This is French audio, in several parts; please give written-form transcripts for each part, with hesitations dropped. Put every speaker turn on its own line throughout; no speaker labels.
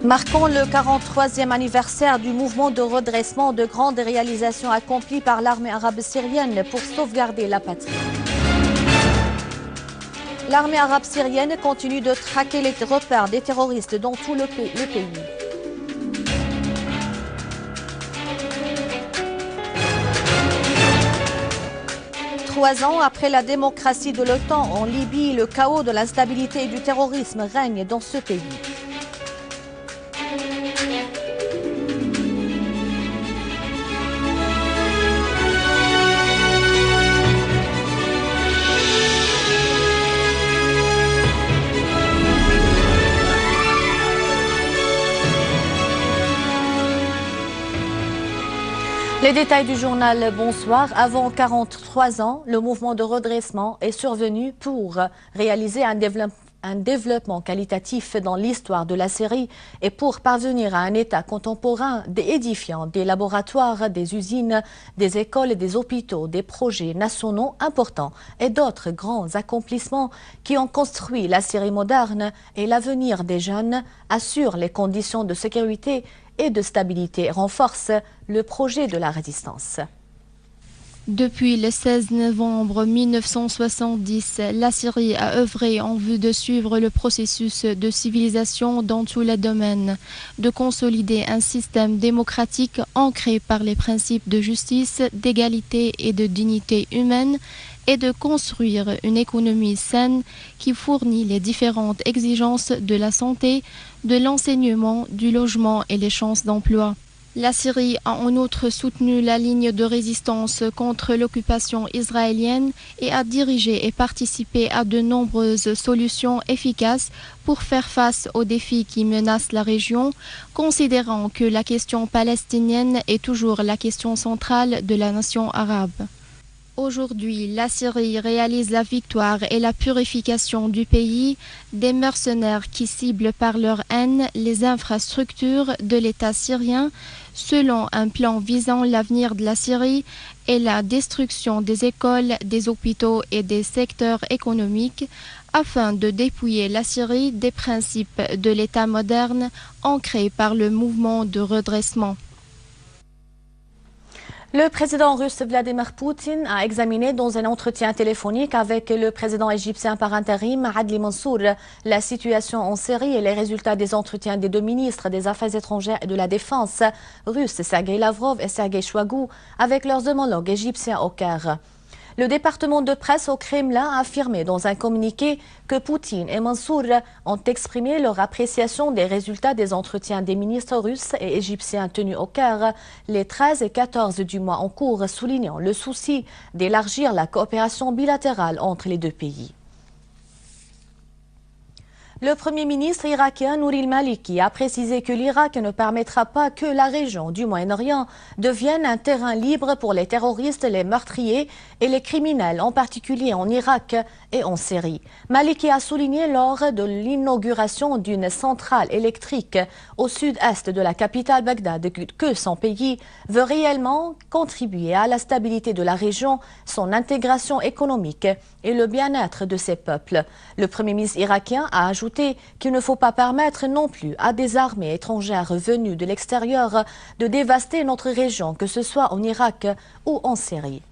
Marquant le 43e anniversaire du mouvement de redressement, de grandes réalisations accomplies par l'armée arabe syrienne pour sauvegarder la patrie. L'armée arabe syrienne continue de traquer les repères des terroristes dans tout le pays. 3 ans après la démocratie de l'OTAN en Libye, le chaos de l'instabilité et du terrorisme règne dans ce pays. Les détails du journal, bonsoir. Avant 43 ans, le mouvement de redressement est survenu pour réaliser un développement qualitatif dans l'histoire de la Syrie et pour parvenir à un État contemporain édifiant, des laboratoires, des usines, des écoles et des hôpitaux, des projets nationaux importants et d'autres grands accomplissements qui ont construit la Syrie moderne et l'avenir des jeunes, assurent les conditions de sécurité et de stabilité, renforce le projet de la résistance.
Depuis le 16 novembre 1970, la Syrie a œuvré en vue de suivre le processus de civilisation dans tous les domaines, de consolider un système démocratique ancré par les principes de justice, d'égalité et de dignité humaine, et de construire une économie saine qui fournit les différentes exigences de la santé, de l'enseignement, du logement et les chances d'emploi. La Syrie a en outre soutenu la ligne de résistance contre l'occupation israélienne et a dirigé et participé à de nombreuses solutions efficaces pour faire face aux défis qui menacent la région, considérant que la question palestinienne est toujours la question centrale de la nation arabe. Aujourd'hui, la Syrie réalise la victoire et la purification du pays des mercenaires qui ciblent par leur haine les infrastructures de l'État syrien selon un plan visant l'avenir de la Syrie et la destruction des écoles, des hôpitaux et des secteurs économiques afin de dépouiller la Syrie des principes de l'État moderne ancrés par le mouvement de redressement.
Le président russe Vladimir Poutine a examiné dans un entretien téléphonique avec le président égyptien par intérim Adli Mansour la situation en Syrie et les résultats des entretiens des deux ministres des Affaires étrangères et de la Défense russes Sergei Lavrov et Sergei Shoigu avec leurs homologues égyptiens au Caire. Le département de presse au Kremlin a affirmé dans un communiqué que Poutine et Mansour ont exprimé leur appréciation des résultats des entretiens des ministres russes et égyptiens tenus au Caire les 13 et 14 du mois en cours, soulignant le souci d'élargir la coopération bilatérale entre les deux pays. Le Premier ministre irakien Nouri al-Maliki a précisé que l'Irak ne permettra pas que la région du Moyen-Orient devienne un terrain libre pour les terroristes, les meurtriers et les criminels, en particulier en Irak et en Syrie. Maliki a souligné lors de l'inauguration d'une centrale électrique au sud-est de la capitale Bagdad que son pays veut réellement contribuer à la stabilité de la région, son intégration économique et le bien-être de ses peuples. Le Premier ministre irakien a ajouté qu'il ne faut pas permettre non plus à des armées étrangères venues de l'extérieur de dévaster notre région, que ce soit en Irak ou en Syrie.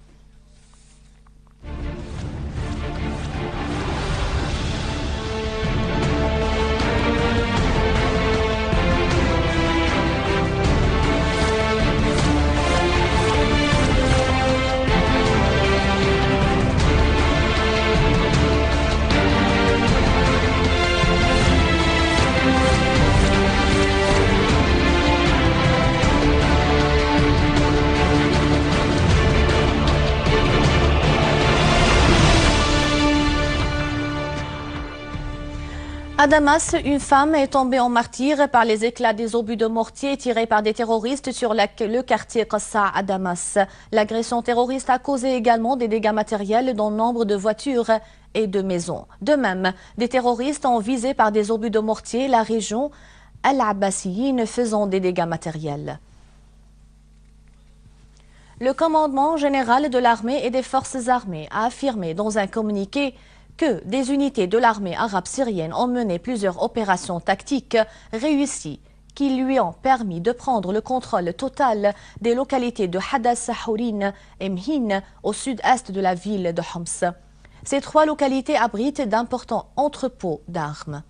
À Damas, une femme est tombée en martyre par les éclats des obus de mortier tirés par des terroristes sur le quartier Qassa à Damas. L'agression terroriste a causé également des dégâts matériels dans nombre de voitures et de maisons. De même, des terroristes ont visé par des obus de mortier la région Al-Abbasiyin, faisant des dégâts matériels. Le commandement général de l'armée et des forces armées a affirmé dans un communiqué que des unités de l'armée arabe syrienne ont mené plusieurs opérations tactiques réussies qui lui ont permis de prendre le contrôle total des localités de Hadas, Hourin et Mhin au sud-est de la ville de Homs. Ces 3 localités abritent d'importants entrepôts d'armes.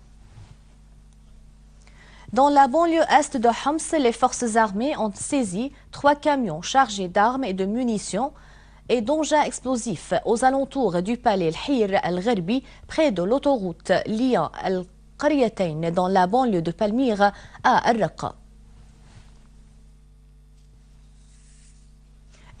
Dans la banlieue est de Homs, les forces armées ont saisi 3 camions chargés d'armes et de munitions et d'engins explosifs aux alentours du palais Al-Hir Al-Gharbi, près de l'autoroute liant Al-Qaryatayn dans la banlieue de Palmyre à Al-Raqqa.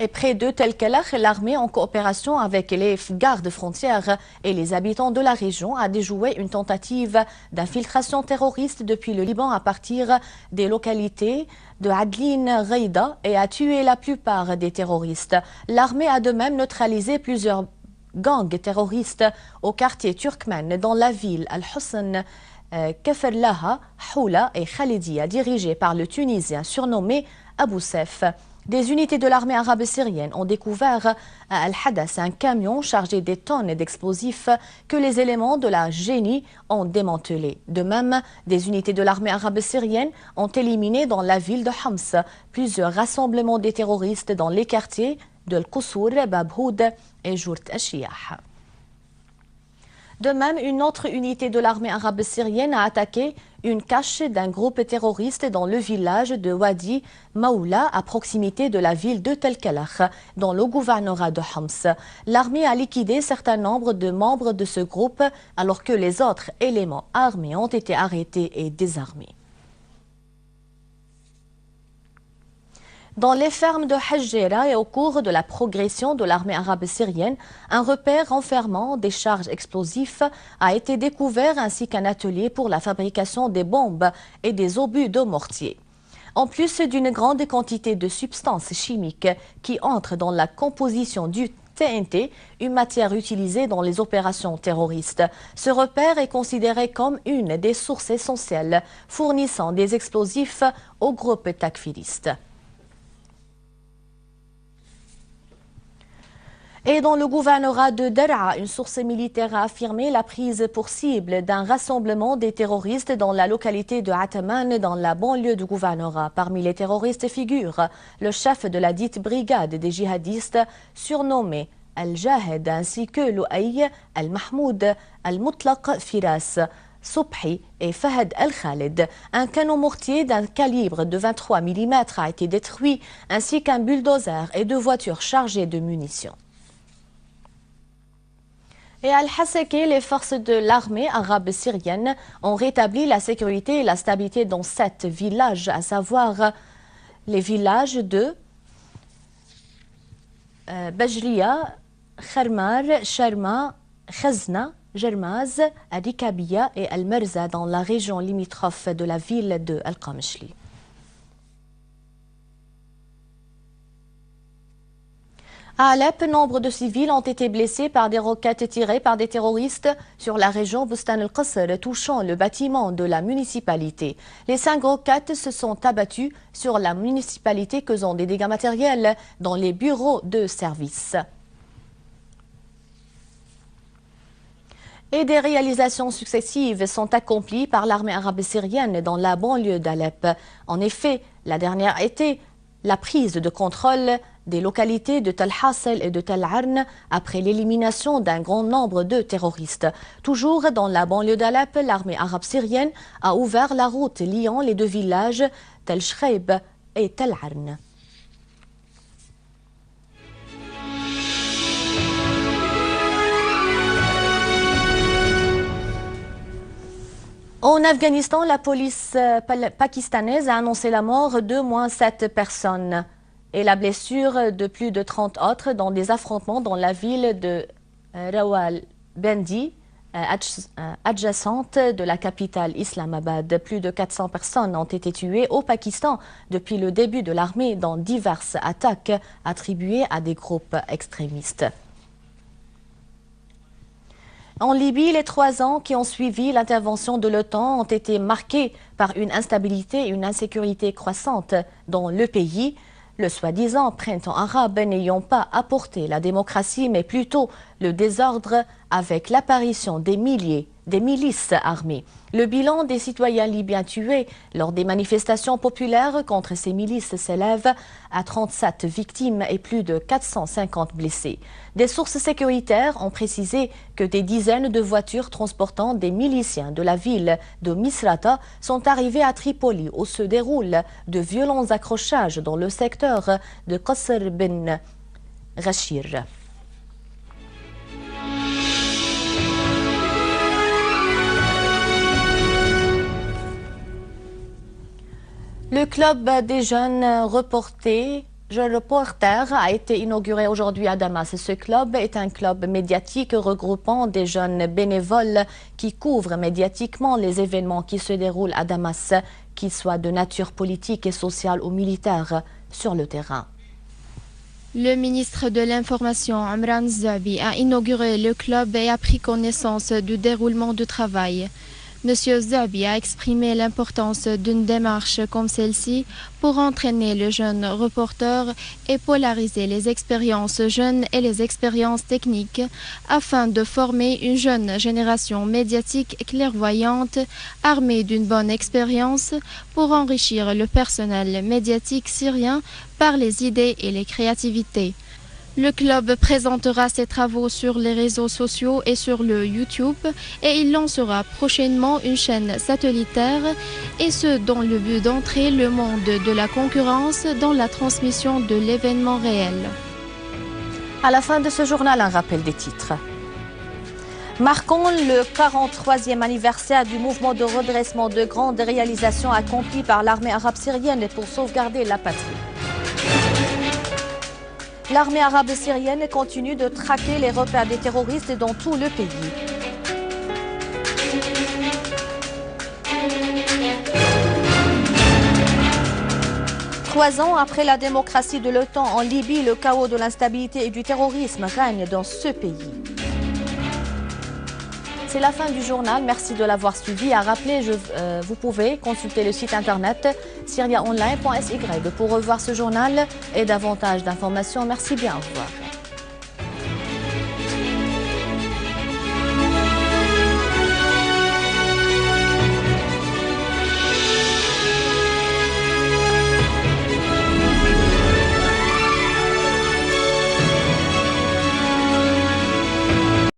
Et près de Tel Kalach, l'armée, en coopération avec les gardes frontières et les habitants de la région, a déjoué une tentative d'infiltration terroriste depuis le Liban à partir des localités de Adlin Ghaïda et a tué la plupart des terroristes. L'armée a de même neutralisé plusieurs gangs terroristes au quartier turkmène dans la ville Al-Husn, Kaferlaha, Houla et Khalidia, dirigés par le Tunisien surnommé Abou Sef. Des unités de l'armée arabe syrienne ont découvert à Al-Hadas un camion chargé des tonnes d'explosifs que les éléments de la génie ont démantelé. De même, des unités de l'armée arabe syrienne ont éliminé dans la ville de Homs plusieurs rassemblements des terroristes dans les quartiers de Al-Qussour, Babhoud et Jourt Ashiyah. De même, une autre unité de l'armée arabe syrienne a attaqué une cache d'un groupe terroriste dans le village de Wadi Maoula, à proximité de la ville de Tel Kalach, dans le gouvernorat de Homs. L'armée a liquidé certain nombre de membres de ce groupe, alors que les autres éléments armés ont été arrêtés et désarmés. Dans les fermes de Hajjera et au cours de la progression de l'armée arabe syrienne, un repère renfermant des charges explosives a été découvert ainsi qu'un atelier pour la fabrication des bombes et des obus de mortier. En plus d'une grande quantité de substances chimiques qui entrent dans la composition du TNT, une matière utilisée dans les opérations terroristes. Ce repère est considéré comme une des sources essentielles fournissant des explosifs au groupe takfiriste. Et dans le gouvernorat de Daraa, une source militaire a affirmé la prise pour cible d'un rassemblement des terroristes dans la localité de Ataman, dans la banlieue du gouvernorat. Parmi les terroristes figure le chef de la dite brigade des djihadistes, surnommé Al-Jahed, ainsi que Louaï Al-Mahmoud Al-Mutlaq Firas, Subhi et Fahad Al-Khalid. Un canon mortier d'un calibre de 23 mm a été détruit, ainsi qu'un bulldozer et 2 voitures chargées de munitions. Et à Al-Hasaki, les forces de l'armée arabe syrienne ont rétabli la sécurité et la stabilité dans 7 villages, à savoir les villages de Bajriya, Kharmar, Sharma, Khazna, Jermaz, Rikabiya et Al-Merza dans la région limitrophe de la ville de Al-Qamishli. À Alep, nombre de civils ont été blessés par des roquettes tirées par des terroristes sur la région Bustan al-Qasr, touchant le bâtiment de la municipalité. Les 5 roquettes se sont abattues sur la municipalité, causant des dégâts matériels dans les bureaux de service. Et des réalisations successives sont accomplies par l'armée arabe syrienne dans la banlieue d'Alep. En effet, la dernière était la prise de contrôle des localités de Tel Hassel et de Tel Arn après l'élimination d'un grand nombre de terroristes. Toujours dans la banlieue d'Alep, l'armée arabe syrienne a ouvert la route liant les 2 villages Tel Shreib et Tel Arn. En Afghanistan, la police pakistanaise a annoncé la mort d'au moins 7 personnes et la blessure de plus de 30 autres dans des affrontements dans la ville de Rawalpindi, adjacente de la capitale Islamabad. Plus de 400 personnes ont été tuées au Pakistan depuis le début de l'armée dans diverses attaques attribuées à des groupes extrémistes. En Libye, les 3 ans qui ont suivi l'intervention de l'OTAN ont été marqués par une instabilité et une insécurité croissante dans le pays. Le soi-disant printemps arabe n'ayant pas apporté la démocratie, mais plutôt le désordre avec l'apparition des milliers des milices armées. Le bilan des citoyens libyens tués lors des manifestations populaires contre ces milices s'élève à 37 victimes et plus de 450 blessés. Des sources sécuritaires ont précisé que des dizaines de voitures transportant des miliciens de la ville de Misrata sont arrivées à Tripoli où se déroulent de violents accrochages dans le secteur de Qasr Ben Rachir. Le club des jeunes reporters a été inauguré aujourd'hui à Damas. Ce club est un club médiatique regroupant des jeunes bénévoles qui couvrent médiatiquement les événements qui se déroulent à Damas, qu'ils soient de nature politique et sociale ou militaire sur le terrain.
Le ministre de l'Information, Amran Zabi, a inauguré le club et a pris connaissance du déroulement du travail. Monsieur Zabi a exprimé l'importance d'une démarche comme celle-ci pour entraîner le jeune reporter et polariser les expériences jeunes et les expériences techniques afin de former une jeune génération médiatique clairvoyante armée d'une bonne expérience pour enrichir le personnel médiatique syrien par les idées et les créativités. Le club présentera ses travaux sur les réseaux sociaux et sur le YouTube et il lancera prochainement une chaîne satellitaire et ce dans le but d'entrer le monde de la concurrence dans la transmission de l'événement réel.
À la fin de ce journal, un rappel des titres. Marquons le 43e anniversaire du mouvement de redressement de grandes réalisations accomplies par l'armée arabe syrienne pour sauvegarder la patrie. L'armée arabe syrienne continue de traquer les repères des terroristes dans tout le pays. Trois ans après la démocratie de l'OTAN en Libye, le chaos de l'instabilité et du terrorisme règne dans ce pays. C'est la fin du journal. Merci de l'avoir suivi. À rappeler, vous pouvez consulter le site internet syriaonline.sy pour revoir ce journal et davantage d'informations. Merci bien. Au revoir.